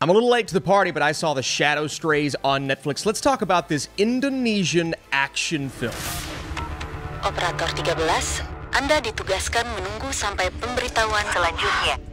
I'm a little late to the party, but I saw The Shadow Strays on Netflix. Let's talk about this Indonesian action film. Operator 13, Anda ditugaskan menunggu sampai pemberitahuan selanjutnya.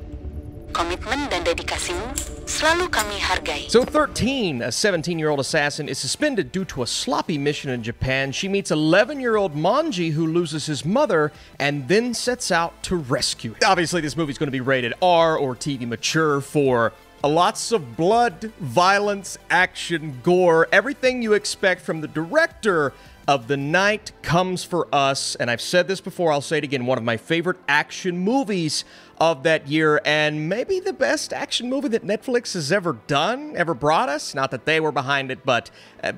Komitmen dan dedikasimu selalu kami hargai. So 13, a 17-year-old assassin, is suspended due to a sloppy mission in Japan. She meets 11-year-old Monji who loses his mother and then sets out to rescue him. Obviously, this movie's going to be rated R or TV mature for lots of blood, violence, action, gore, everything you expect from the director of The Night Comes for Us. And I've said this before, I'll say it again, one of my favorite action movies of that year, and maybe the best action movie that Netflix has ever done, ever brought us. Not that they were behind it, but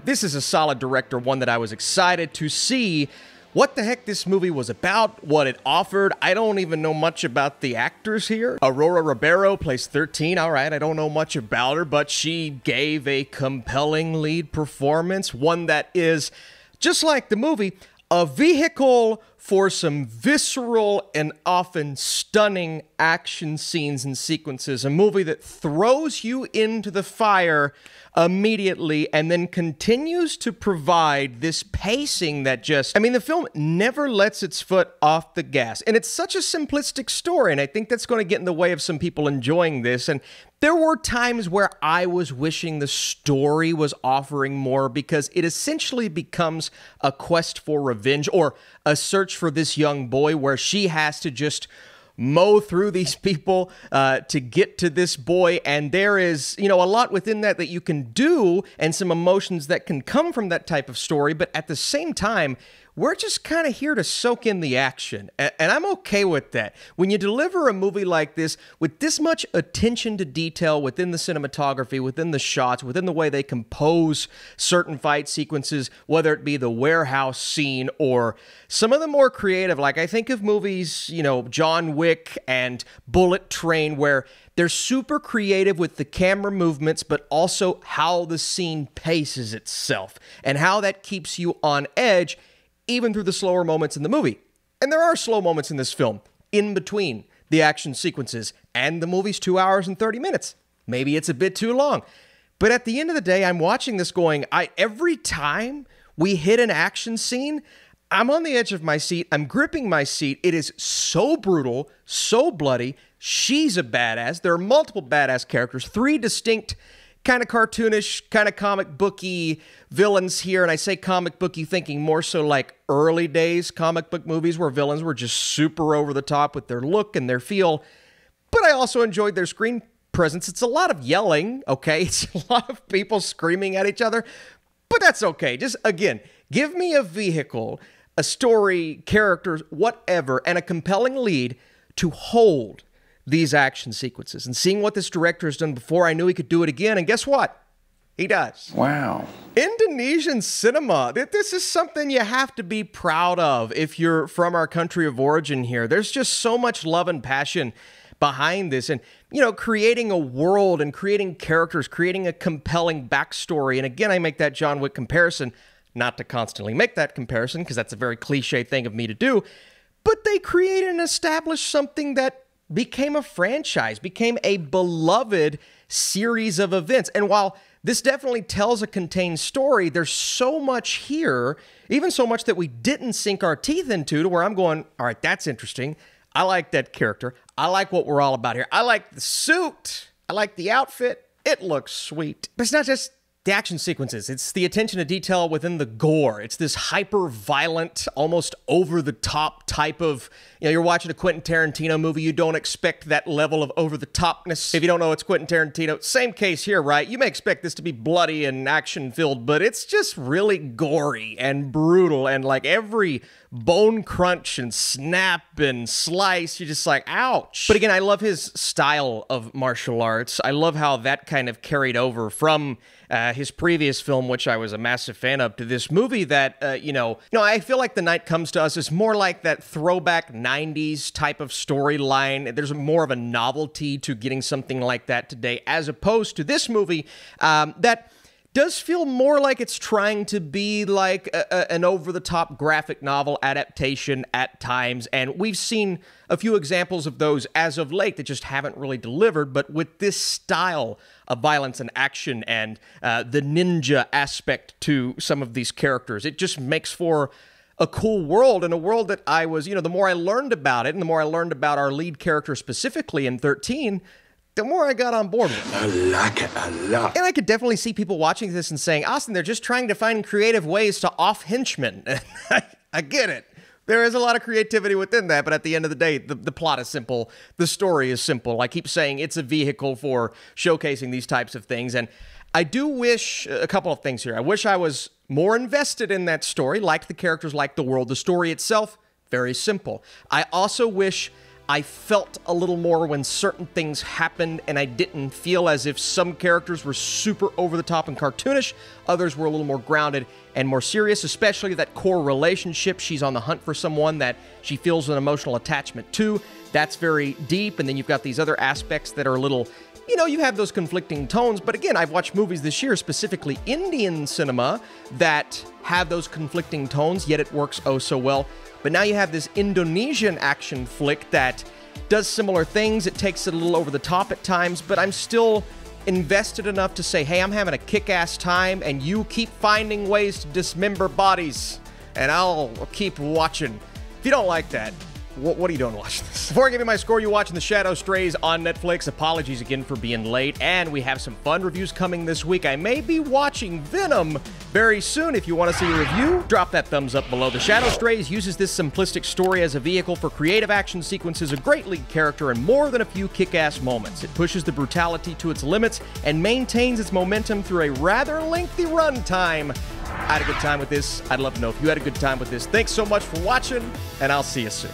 this is a solid director, one that I was excited to see what the heck this movie was about, what it offered. I don't even know much about the actors here. Aurora Ribeiro plays 13. All right, I don't know much about her, but she gave a compelling lead performance, one that is, just like the movie, a vehicle for some visceral and often stunning action scenes and sequences. A movie that throws you into the fire immediately and then continues to provide this pacing that just, I mean, the film never lets its foot off the gas. And it's such a simplistic story, and I think that's going to get in the way of some people enjoying this. And there were times where I was wishing the story was offering more, because it essentially becomes a quest for revenge or a search for this young boy where she has to just mow through these people to get to this boy. And there is, you know, a lot within that you can do and some emotions that can come from that type of story. But at the same time, we're just kind of here to soak in the action, and I'm okay with that. When you deliver a movie like this with this much attention to detail within the cinematography, within the shots, within the way they compose certain fight sequences, whether it be the warehouse scene or some of the more creative, like I think of movies, you know, John Wick and Bullet Train, where they're super creative with the camera movements, but also how the scene paces itself and how that keeps you on edge even through the slower moments in the movie. And there are slow moments in this film, in between the action sequences, and the movie's 2 hours and 30 minutes. Maybe it's a bit too long. But at the end of the day, I'm watching this going, every time we hit an action scene, I'm on the edge of my seat, I'm gripping my seat. It is so brutal, so bloody. She's a badass. There are multiple badass characters, 3 distinct kind of cartoonish, kind of comic booky villains here. And I say comic booky thinking more so like early days comic book movies where villains were just super over the top with their look and their feel. But I also enjoyed their screen presence. It's a lot of yelling, okay? It's a lot of people screaming at each other, but that's okay. Just, again, give me a vehicle, a story, characters, whatever, and a compelling lead to hold these action sequences. And seeing what this director has done before, I knew he could do it again. And guess what? He does. Wow. Indonesian cinema. This is something you have to be proud of if you're from our country of origin here. There's just so much love and passion behind this. And, you know, creating a world and creating characters, creating a compelling backstory. And again, I make that John Wick comparison, not to constantly make that comparison, because that's a very cliche thing of me to do. But they created and established something that became a franchise, became a beloved series of events. And while this definitely tells a contained story, there's so much here, even so much that we didn't sink our teeth into, to where I'm going, all right, that's interesting. I like that character. I like what we're all about here. I like the suit. I like the outfit. It looks sweet. But it's not just the action sequences. It's the attention to detail within the gore. It's this hyper-violent, almost over-the-top type of, you know, you're watching a Quentin Tarantino movie, you don't expect that level of over-the-topness. If you don't know it's Quentin Tarantino, same case here, right? You may expect this to be bloody and action-filled, but it's just really gory and brutal, and like every bone crunch and snap and slice, you're just like, ouch. But again, I love his style of martial arts. I love how that kind of carried over from his previous film, which I was a massive fan of, to this movie that, you know, I feel like The Night Comes to Us is more like that throwback 90s type of storyline. There's more of a novelty to getting something like that today, as opposed to this movie that does feel more like it's trying to be like an over-the-top graphic novel adaptation at times, and we've seen a few examples of those as of late that just haven't really delivered. But with this style of violence and action and the ninja aspect to some of these characters, it just makes for a cool world, and a world that I was, the more I learned about it and the more I learned about our lead character specifically in 13, the more I got on board with it. I like it a lot. And I could definitely see people watching this and saying, Austin, they're just trying to find creative ways to off henchmen. I get it. There is a lot of creativity within that, but at the end of the day, the plot is simple. The story is simple. I keep saying it's a vehicle for showcasing these types of things. And I do wish a couple of things here. I wish I was more invested in that story, liked the characters, liked the world. The story itself, very simple. I also wish I felt a little more when certain things happened, and I didn't feel as if some characters were super over the top and cartoonish. Others were a little more grounded and more serious, especially that core relationship. She's on the hunt for someone that she feels an emotional attachment to. That's very deep. And then you've got these other aspects that are a little, you have those conflicting tones. But again, I've watched movies this year, specifically Indian cinema, that have those conflicting tones, yet it works oh so well. But now you have this Indonesian action flick that does similar things. It takes it a little over the top at times, but I'm still invested enough to say, hey, I'm having a kick-ass time, and you keep finding ways to dismember bodies, and I'll keep watching. If you don't like that, what are you doing watching this? Before I give you my score, you're watching The Shadow Strays on Netflix. Apologies again for being late, and we have some fun reviews coming this week. I may be watching Venom very soon. If you want to see a review, drop that thumbs up below. The Shadow Strays uses this simplistic story as a vehicle for creative action sequences, a great lead character, and more than a few kick-ass moments. It pushes the brutality to its limits and maintains its momentum through a rather lengthy runtime. I had a good time with this. I'd love to know if you had a good time with this. Thanks so much for watching, and I'll see you soon.